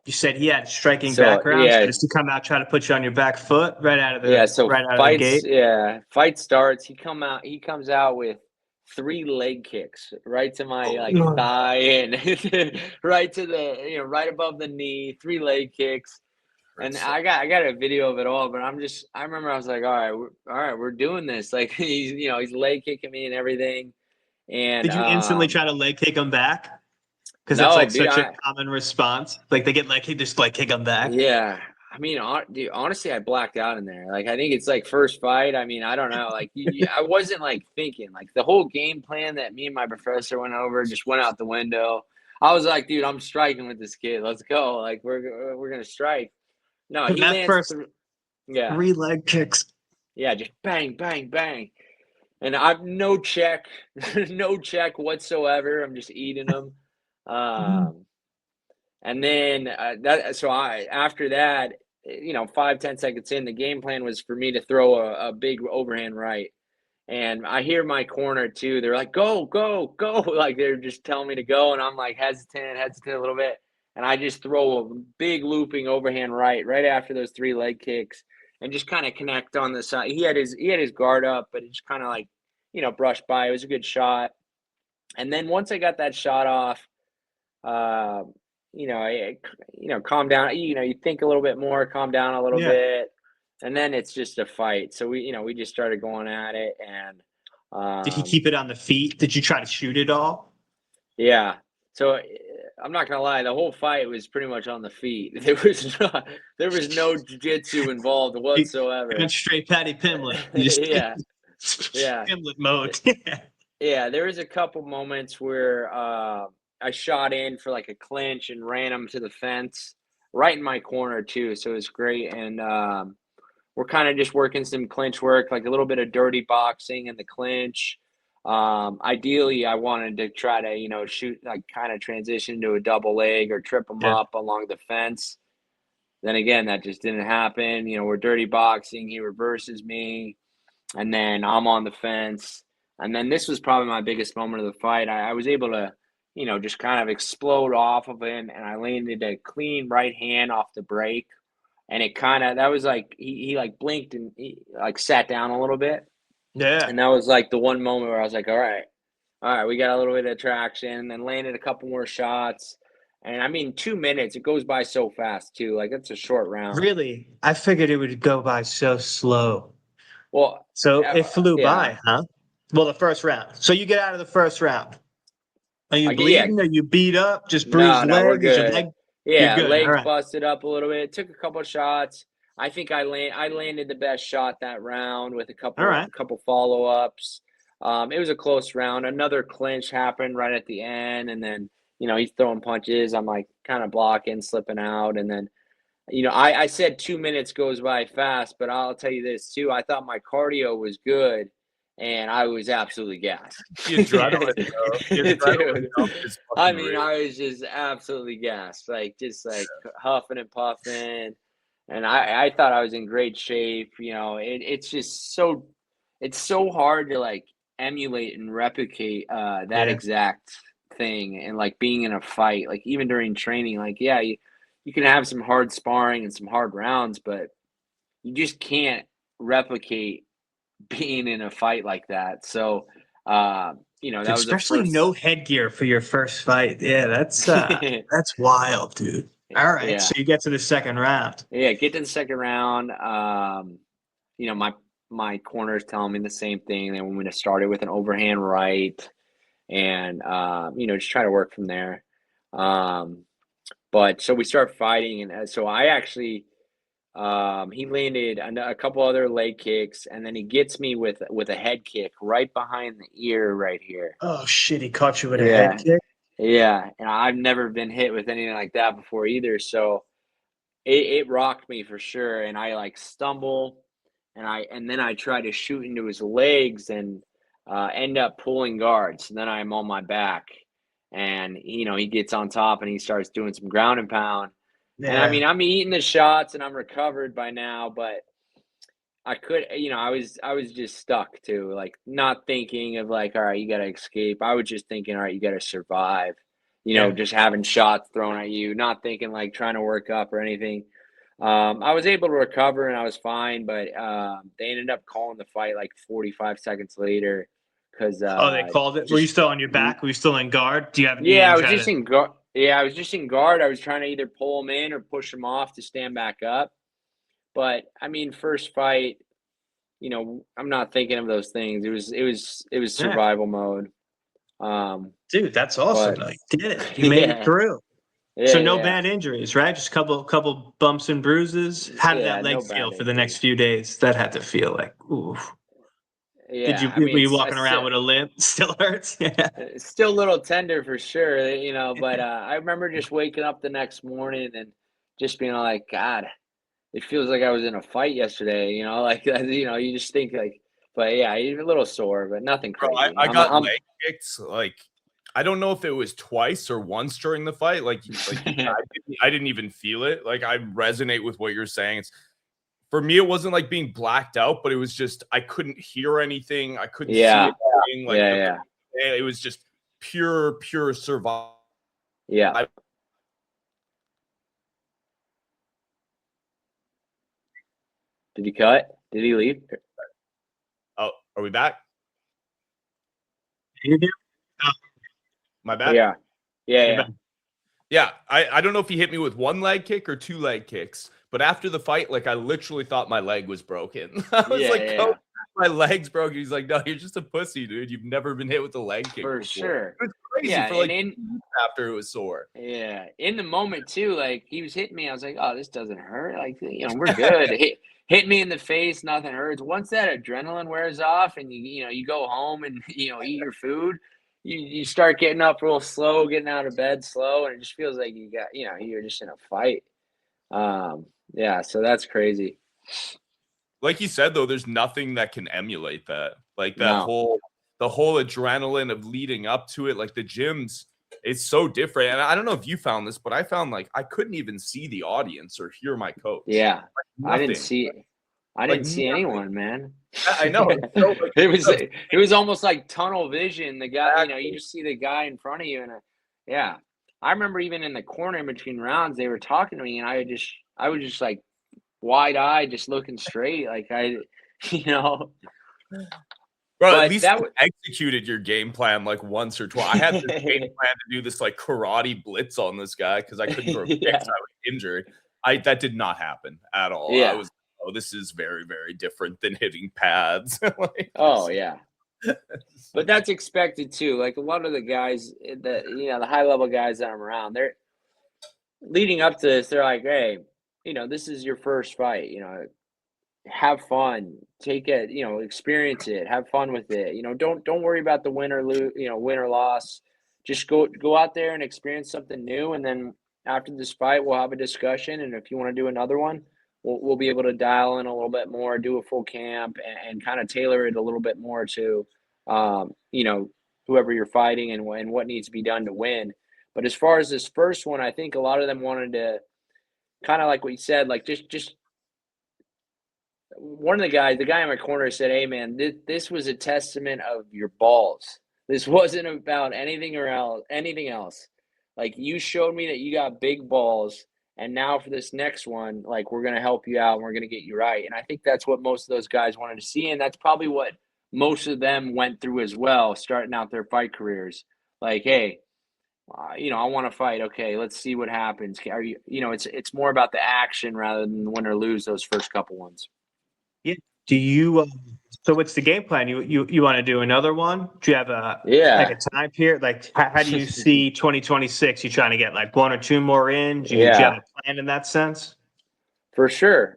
You said he had striking So background. So yeah, does he come out try to put you on your back foot right out of the yeah. So gate? fight starts. He comes out with 3 leg kicks right to my like thigh and right to the right above the knee. 3 leg kicks. And I got a video of it all, but I remember I was like, all right, we're doing this. Like he's leg kicking me and everything. And Did you instantly try to leg kick him back? Because that's no, like dude, such a common response. Like they get just like kick him back. yeah. I mean, dude, honestly, I blacked out in there. Like, I think it's like first fight. I mean, I don't know. Like, I wasn't like thinking. Like, the whole game plan that me and my professor went over just went out the window. I was like, dude, I'm striking with this kid. Let's go. Like, we're gonna strike. No, he That lands first 3 leg kicks. Yeah, just bang, bang, bang. And I've no check, no check whatsoever. I'm just eating them. And then after that, 5-10 seconds in, the game plan was for me to throw a big overhand right. And I hear my corner too. They're like, go, go, go. Like they're just telling me to go. And I'm like hesitant a little bit. And I just throw a big looping overhand right after those 3 leg kicks and just kind of connect on the side. He had his guard up, but it just kind of like, brushed by. It was a good shot. And then once I got that shot off, calm down. You think a little bit more, calm down a little bit, and then it's just a fight. So we just started going at it, and did he keep it on the feet? Did you try to shoot it all? Yeah. So I'm not gonna lie, the whole fight was pretty much on the feet. There was no jiu-jitsu involved whatsoever. He went straight Patty Pimlet. Yeah. Pimlet mode. Yeah, there was a couple moments where I shot in for like a clinch and ran him to the fence right in my corner too. So it was great. And we're kind of just working some clinch work, like a little bit of dirty boxing in the clinch. Ideally, I wanted to try to, shoot, like kind of transition to a double leg or trip him up along the fence. Then again, that just didn't happen. We're dirty boxing. He reverses me. And then I'm on the fence. And then this was probably my biggest moment of the fight. I was able to, just kind of explode off of him. And I landed a clean right hand off the break. And it that was like, he like blinked and he like sat down a little bit. Yeah. And that was like the one moment where I was like, all right, we got a little bit of traction, and landed a couple more shots. And I mean, 2 minutes, it goes by so fast too. Like it's a short round. Really? I figured it would go by so slow. Well, So it flew yeah. by, huh? Well, the first round. So you get out of the first round. Are you Yeah. bleeding? Are you beat up? Just bruised No, we're leg? Is your good. leg? You're Yeah, good. All legs right. busted up a little bit. It took a couple shots. I think I landed the best shot that round with a All right. couple follow-ups. It was a close round. Another clinch happened right at the end, and then he's throwing punches. I'm like kind of blocking, slipping out, and then I said 2 minutes goes by fast, but I'll tell you this too. I thought my cardio was good, and I was absolutely gassed. The adrenaline, bro. The adrenaline dump is I fucking mean, real. I was just absolutely gassed, like just like huffing and puffing, and I thought I was in great shape. It's just it's so hard to like emulate and replicate that Yeah. exact thing, and like being in a fight, like even during training, like yeah, you can have some hard sparring and some hard rounds, but you just can't replicate being in a fight like that. So, that was the Especially first. no headgear for your first fight. Yeah, that's wild, dude. All right. Yeah. So you get to the second round. Yeah. Get to the second round. My corner's telling me the same thing. They want me to start it with an overhand right, and just try to work from there. But so we start fighting, and so I actually. He landed a couple other leg kicks, and then he gets me with a head kick right behind the ear right here. Oh shit! He caught you with a Yeah, head kick. yeah, and I've never been hit with anything like that before either. So it rocked me for sure, and I like stumble, and then I try to shoot into his legs and end up pulling guards. And then I'm on my back, and he gets on top and he starts doing some ground and pound. And I mean, Yeah. I'm eating the shots and I'm recovered by now, but I could, I was just stuck too, like not thinking of like, all right, you got to escape. I was just thinking, all right, you got to survive, Yeah. just having shots thrown at you, not thinking like trying to work up or anything. I was able to recover and I was fine, but they ended up calling the fight like 45 seconds later because Oh, they called it. Were you still on your back? Were you still in guard? Do you have? You yeah, didn't I was try just to. in guard. Yeah, I was just in guard. I was trying to either pull him in or push him off to stand back up. But I mean, first fight, I'm not thinking of those things. It was Yeah. survival mode. Dude, that's awesome. But Though. You did it. You made it yeah, through. yeah, So no yeah, bad injuries, right? Just a couple bumps and bruises. How did yeah. that leg No feel bad for the next injuries. few days? That had to feel like, ooh. Did Yeah, you I mean, were you walking around with a limp? Still hurts? Yeah. it's still a little tender for sure, But I remember just waking up the next morning and just being like, God, it feels like I was in a fight yesterday. Like you just think like, but yeah, you're a little sore, but nothing Bro, crazy. I got leg kicked. Like, I don't know if it was twice or once during the fight. Like I didn't even feel it. Like, I resonate with what you're saying. For me, it wasn't like being blacked out, but it was just I couldn't hear anything. I couldn't see anything. Like, it was just pure survival. Yeah. Did he cut? Did he leave? Oh, are we back? You do? My bad. Yeah. Yeah, I don't know if he hit me with one leg kick or two leg kicks, but after the fight, like I literally thought my leg was broken. I was "Coach, my leg's broken." He's like, "No, you're just a pussy, dude. You've never been hit with a leg kick For before." sure. It was crazy for like after it was sore. Yeah, in the moment too, like he was hitting me, I was like, "Oh, this doesn't hurt. Like, we're good." Hit me in the face, nothing hurts. Once that adrenaline wears off, and you go home and eat your food, you start getting up real slow, getting out of bed slow, and it just feels like you got you're just in a fight. Yeah, so that's crazy. Like you said, though, there's nothing that can emulate that. Like the whole adrenaline of leading up to it. Like the gyms, it's so different. And I don't know if you found this, but I found like I couldn't even see the audience or hear my coach. Yeah, like, I didn't see anyone, man. I know. It was almost like tunnel vision. The guy, you just see the guy in front of you, and yeah. I remember even in the corner in between rounds, they were talking to me, and I was just like wide eyed, just looking straight, like Bro, But at least that you executed your game plan like once or twice. I had this game plan to do this like karate blitz on this guy because I couldn't throw kicks. Yeah. I was injured. That did not happen at all. I Yeah. was, oh, this is very, very different than hitting pads. Like, Oh yeah. But that's expected too. Like a lot of the guys, the high level guys that I'm around, they're leading up to this. They're like, hey, this is your first fight. Have fun, take it, experience it, have fun with it. Don't worry about the win or lose, win or loss. Just go out there and experience something new, and then after this fight, we'll have a discussion. And if you want to do another one, we'll be able to dial in a little bit more, do a full camp, and kind of tailor it a little bit more to, whoever you're fighting and what needs to be done to win. But as far as this first one, I think a lot of them wanted to kind of like what you said, like just. One of the guy in my corner said, hey, man, this was a testament of your balls. This wasn't about anything else. Like, you showed me that you got big balls, and now for this next one, like, we're going to help you out, and we're going to get you right. And I think that's what most of those guys wanted to see, and that's probably what most of them went through as well, starting out their fight careers. Like, hey, I want to fight. Okay, let's see what happens. Are you, it's more about the action rather than win or lose those first couple ones. Yeah. Do you? So what's the game plan? You want to do another one? Do you have like a time period? Like how do you see 2026? You trying to get like one or two more in? Do you have a plan in that sense? For sure.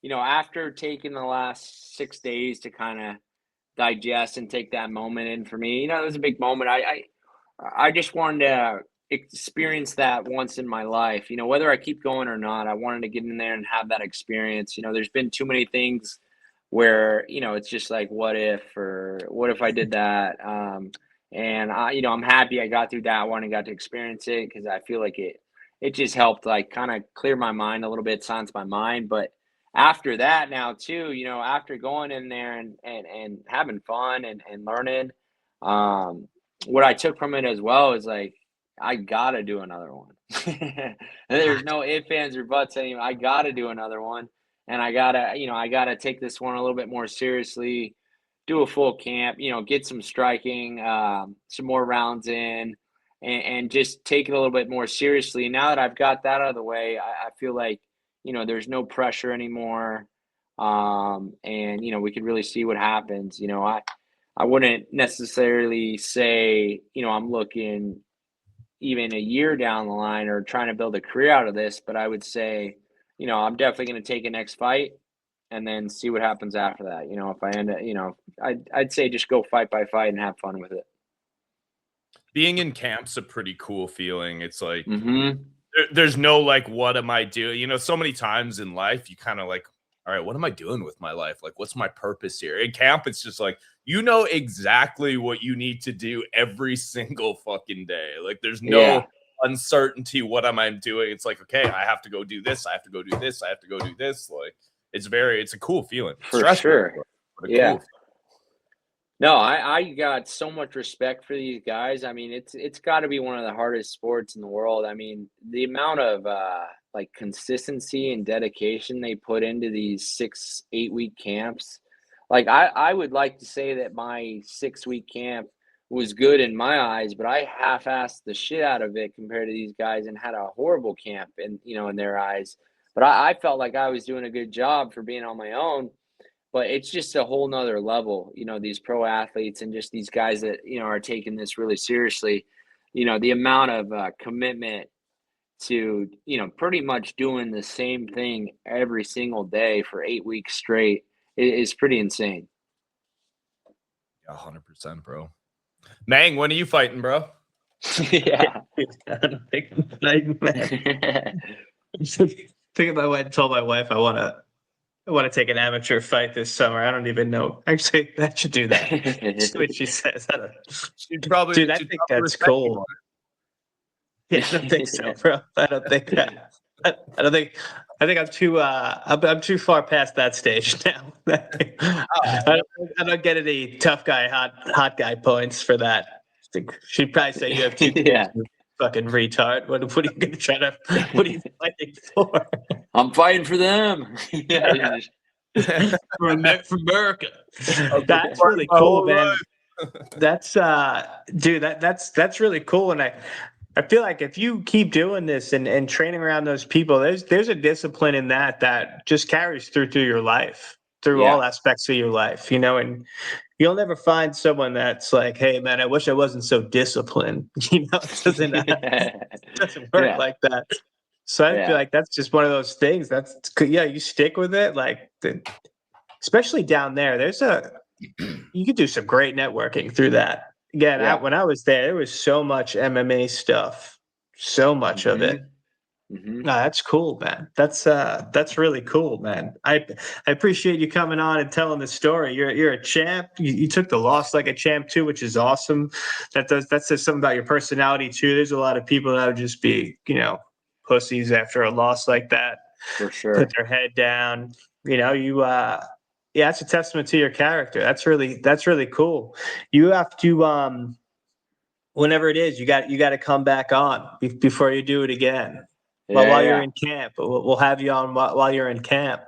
After taking the last 6 days to kind of digest and take that moment in for me, it was a big moment. I just wanted to experience that once in my life, whether I keep going or not. I wanted to get in there and have that experience. There's been too many things where, it's just like, what if I did that? And I'm happy I got through that one and got to experience it, because I feel like it just helped like kind of clear my mind a little bit, silence my mind. But after that now too, after going in there and having fun and learning, what I took from it as well is like, I gotta do another one. There's no ifs, ands, or buts anymore. I gotta do another one, and I gotta take this one a little bit more seriously. Do a full camp, get some striking, some more rounds in, and just take it a little bit more seriously. Now that I've got that out of the way, I feel like there's no pressure anymore, and we could really see what happens. I wouldn't necessarily say I'm looking even a year down the line or trying to build a career out of this, but I would say, I'm definitely going to take a next fight and then see what happens after that. If I end up, I'd say just go fight by fight and have fun with it. Being in camp's a pretty cool feeling. It's like, there's no like, what am I doing? So many times in life, you kind of like, all right, what am I doing with my life? Like, what's my purpose here? In camp, it's just like, exactly what you need to do every single fucking day. Like, there's no uncertainty. What am I doing? It's like, okay, I have to go do this. I have to go do this. I have to go do this. Like, it's a cool feeling. For sure. Yeah. No, I got so much respect for these guys. I mean, it's got to be one of the hardest sports in the world. I mean, the amount of like consistency and dedication they put into these 6-8 week camps. Like I would like to say that my 6-week camp was good in my eyes, but I half-assed the shit out of it compared to these guys and had a horrible camp in their eyes. But I felt like I was doing a good job for being on my own. But it's just a whole nother level, these pro athletes and just these guys that, are taking this really seriously. The amount of commitment to, pretty much doing the same thing every single day for 8 weeks straight is pretty insane. 100%, bro. Mang, when are you fighting, bro? Yeah. I don't think I'm fighting, man. Thinking I went and told my wife I want to take an amateur fight this summer. I don't even know. Actually, I should do that. That's what she says. Dude, I think that's cool. Yeah, I don't think so, bro. I don't think that. I think I'm too. I'm too far past that stage now. I don't get any tough guy, hot guy points for that. I think she'd probably say you have two. Yeah. Fucking retard. What are you gonna what are you fighting for? I'm fighting for them. Yeah. for America. That's really cool, man. That's dude, that's really cool. And I feel like if you keep doing this and training around those people, there's a discipline in that just carries through your life, through all aspects of your life, you know, and you'll never find someone that's like, hey man, I wish I wasn't so disciplined. You know, it doesn't work like that. So I feel like that's just one of those things. You stick with it, like especially down there. You could do some great networking through that. Again, when I was there was so much MMA stuff, so much of it. No, that's cool, man. That's really cool, man. I appreciate you coming on and telling the story. You're a champ. You took the loss like a champ too, which is awesome. That says something about your personality too. There's a lot of people that would just be, you know, pussies after a loss like that. For sure. Put their head down. You know, yeah, it's a testament to your character. That's really cool. You have to whenever it is, you got to come back on before you do it again. While you're in camp, we'll have you on while you're in camp.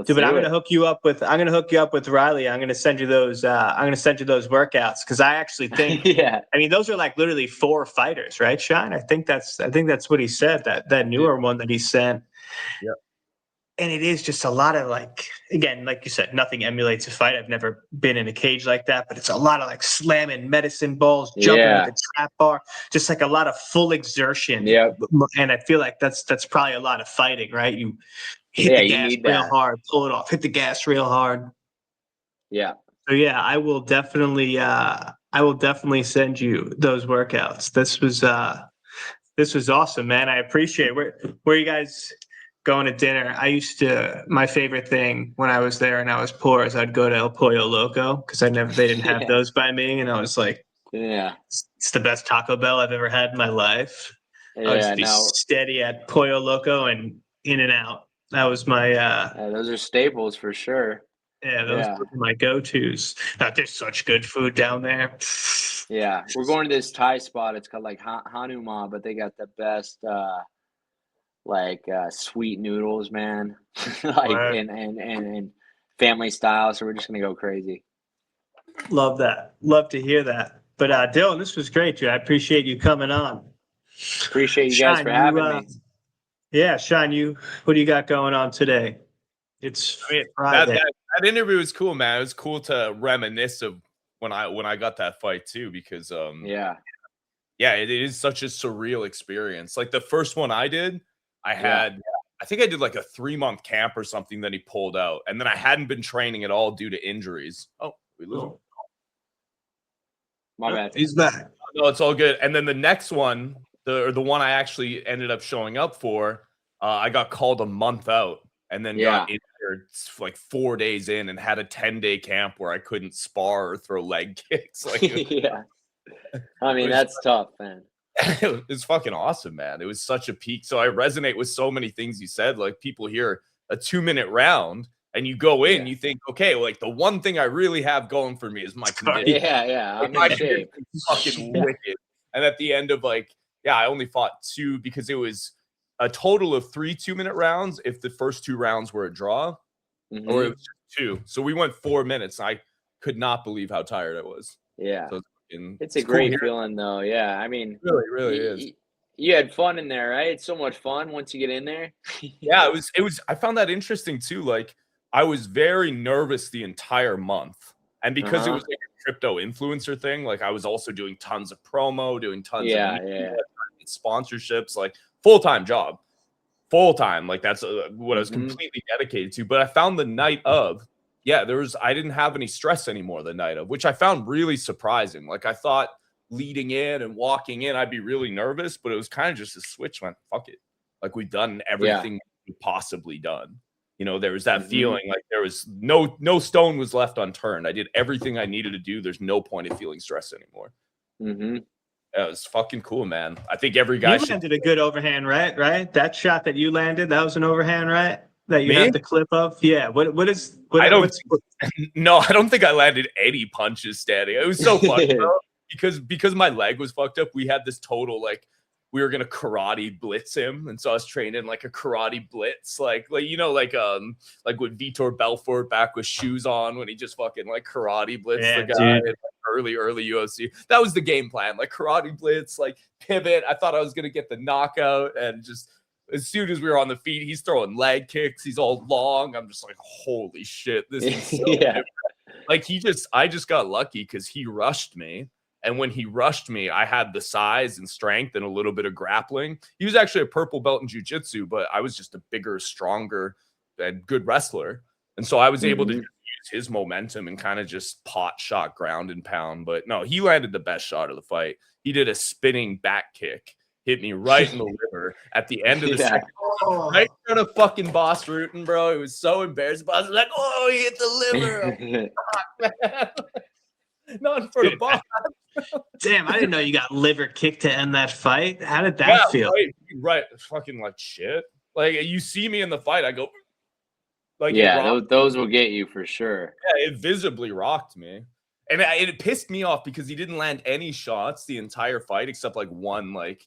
Dude, but I'm gonna hook you up with Riley. I'm gonna send you those. Workouts because I actually think. I mean, those are like literally 4 fighters, right, Sean? I think that's what he said. That newer one that he sent. Yeah. And it is just a lot of like, again, like you said, nothing emulates a fight. I've never been in a cage like that, but it's a lot of like slamming medicine balls, jumping with the trap bar, just like a lot of full exertion. Yeah. And I feel like that's probably a lot of fighting, right? You hit the gas real hard, pull it off, hit the gas real hard. Yeah. So yeah, I will definitely send you those workouts. This was awesome, man. I appreciate it. Where you guys going to dinner? My favorite thing when I was there and I was poor is I'd go to El Pollo Loco because they didn't have those by me. And I was like, it's the best Taco Bell I've ever had in my life. I would just be steady at Pollo Loco and In-N-Out. That was my, those are staples for sure. Yeah, those were my go-tos. There's such good food down there. Yeah, we're going to this Thai spot. It's called like Hanuma, but they got the best sweet noodles, man. and family style. So we're just gonna go crazy. Love that. Love to hear that. But Dylan, this was great, dude. I appreciate you coming on. Appreciate you guys for having me. Yeah, Sean, what do you got going on today? It's Friday. That interview was cool, man. It was cool to reminisce of when I got that fight too, because it is such a surreal experience. Like the first one I did, I think I did like a 3-month camp or something that he pulled out, and then I hadn't been training at all due to injuries. Oh, we lose him. My bad. He's back. No, it's all good. And then the next one, the one I actually ended up showing up for, I got called a month out, and then got injured like 4 days in, and had a 10-day camp where I couldn't spar or throw leg kicks. Like, I mean, that's tough, man. It was fucking awesome, man. It was such a peak. So I resonate with so many things you said. Like people hear a 2-minute round and you go in, you think, okay, like the one thing I really have going for me is my condition. I'm in shape. Fucking wicked. And at the end of I only fought 2 because it was a total of 3 2-minute rounds if the first 2 rounds were a draw, or it was just 2. So we went 4 minutes. I could not believe how tired I was. Yeah. So it's a great feeling though. Yeah. I mean, really is. You had fun in there, right? It's so much fun once you get in there. Yeah, it was I found that interesting too. Like I was very nervous the entire month. And because it was like a crypto influencer thing, like I was also doing tons of promo, doing tons of media, sponsorships, like full-time job. Full-time. Like that's what I was completely dedicated to. But I found the night of, I didn't have any stress anymore the night of, which I found really surprising. Like I thought leading in and walking in, I'd be really nervous, but it was kind of just a switch went, fuck it. Like we've done everything we've possibly done. You know, there was that feeling like there was no stone was left unturned. I did everything I needed to do. There's no point in feeling stressed anymore. It was fucking cool, man. I think every guy landed a good overhand, right? That shot that you landed, that was an overhand, right? That you have the clip of? Yeah. I don't think I landed any punches standing. It was so funny, bro, because my leg was fucked up. We had this total like we were gonna karate blitz him, and so I was training like a karate blitz, like what Vitor Belfort back with shoes on when he just fucking like karate blitzed the guy in, like, early UFC. That was the game plan, like karate blitz, like pivot. I thought I was gonna get the knockout, and just as soon as we were on the feet, he's throwing leg kicks. He's all long. I'm just like, holy shit, this is so different. Like I just got lucky because he rushed me. And when he rushed me, I had the size and strength and a little bit of grappling. He was actually a purple belt in jiu-jitsu, but I was just a bigger, stronger, and good wrestler. And so I was able to use his momentum and kind of just pot shot ground and pound. But no, he landed the best shot of the fight. He did a spinning back kick, hit me right in the liver at the end of the second. Right in front of fucking Boss Rutan, bro. It was so embarrassing. Boss was like, oh, he hit the liver. Not in front of Boss. Damn, I didn't know you got liver kicked to end that fight. How did that feel? Right. Fucking like shit. Like you see me in the fight, I go like, those will get you for sure. Yeah, it visibly rocked me. And it pissed me off because he didn't land any shots the entire fight except like one leg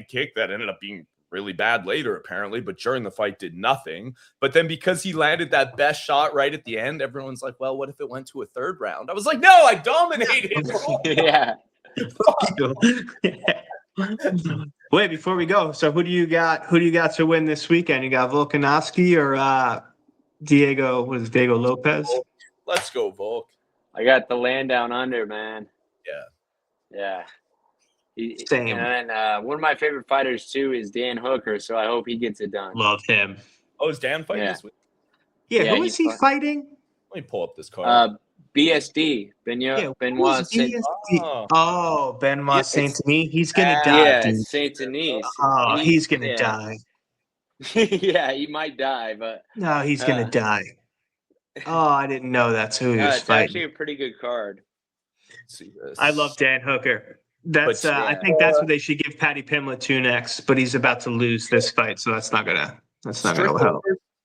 kick that ended up being really bad later apparently, but during the fight did nothing. But then because he landed that best shot right at the end, everyone's like, well, what if it went to a third round? I was like, no, I dominated. Yeah. Wait, before we go, so who do you got to win this weekend? You got Volkanovski or Diego Lopez? Let's go, Volk. I got the land down under, man. Yeah. Same. And one of my favorite fighters too is Dan Hooker, so I hope he gets it done. Love him. Oh, is Dan fighting this week? Yeah, who is he fighting? Let me pull up this card. BSD. Benoit Saint. Oh, Benoit Saint-Denis. He's gonna die. Yeah, Saint-Denis. Oh, he's gonna die. Yeah, he might die, but no, he's gonna die. Oh, I didn't know that's who he was it's fighting. Actually a pretty good card. Let's see this. I love Dan Hooker. That's I think that's what they should give Paddy Pimblett to next, but he's about to lose this fight, so that's not gonna help.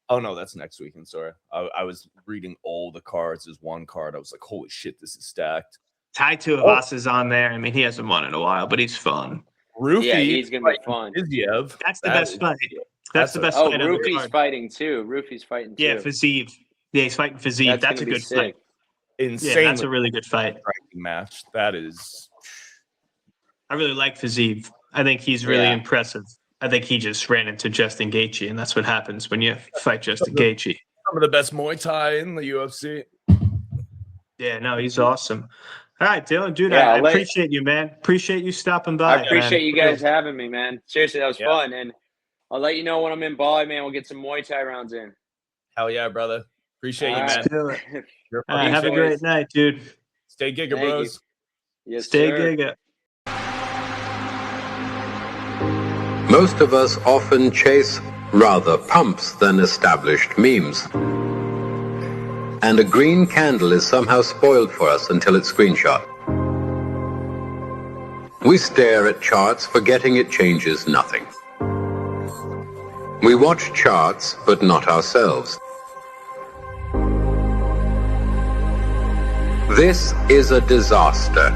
Oh no, that's next weekend. Sorry, I was reading all the cards as one card. I was like, holy shit, this is stacked. Tai Tuivasa is on there. I mean, he hasn't won in a while, but he's fun. Rufy, yeah, he's gonna be fun. Iziev. That's the best fight. That's the best fight. Rufy's fighting too. Yeah, Fiziev. Yeah, he's fighting Fiziev. That's a good fight. Insane. Yeah, that's a really good fight. Match. That is. I really like Fiziev. I think he's really impressive. I think he just ran into Justin Gaethje, and that's what happens when you fight Justin Gaethje. Some of the best Muay Thai in the UFC. Yeah, no, he's awesome. All right, Dylan, dude, I appreciate you, man. Appreciate you stopping by. I appreciate you guys having me, man. Seriously, that was fun, and I'll let you know when I'm in Bali, man. We'll get some Muay Thai rounds in. Hell yeah, brother. Appreciate you, man. Do it. Have a great night, dude. Stay Giga, bros. Yes, Stay sir. Giga. Most of us often chase rather pumps than established memes. And a green candle is somehow spoiled for us until it's screenshot. We stare at charts, forgetting it changes nothing. We watch charts, but not ourselves. This is a disaster.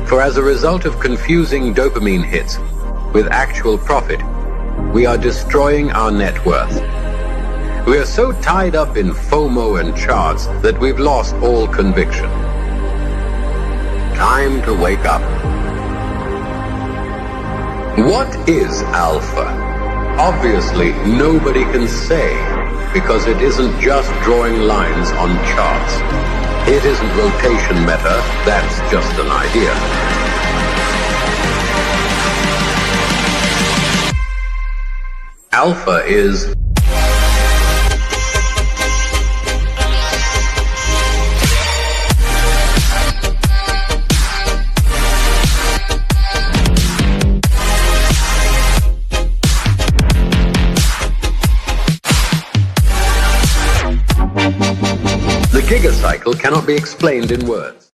For as a result of confusing dopamine hits with actual profit, we are destroying our net worth. We are so tied up in FOMO and charts that we've lost all conviction. Time to wake up. What is alpha? Obviously, nobody can say, because it isn't just drawing lines on charts. It isn't rotation meta, that's just an idea. Alpha is the Giga cycle cannot be explained in words.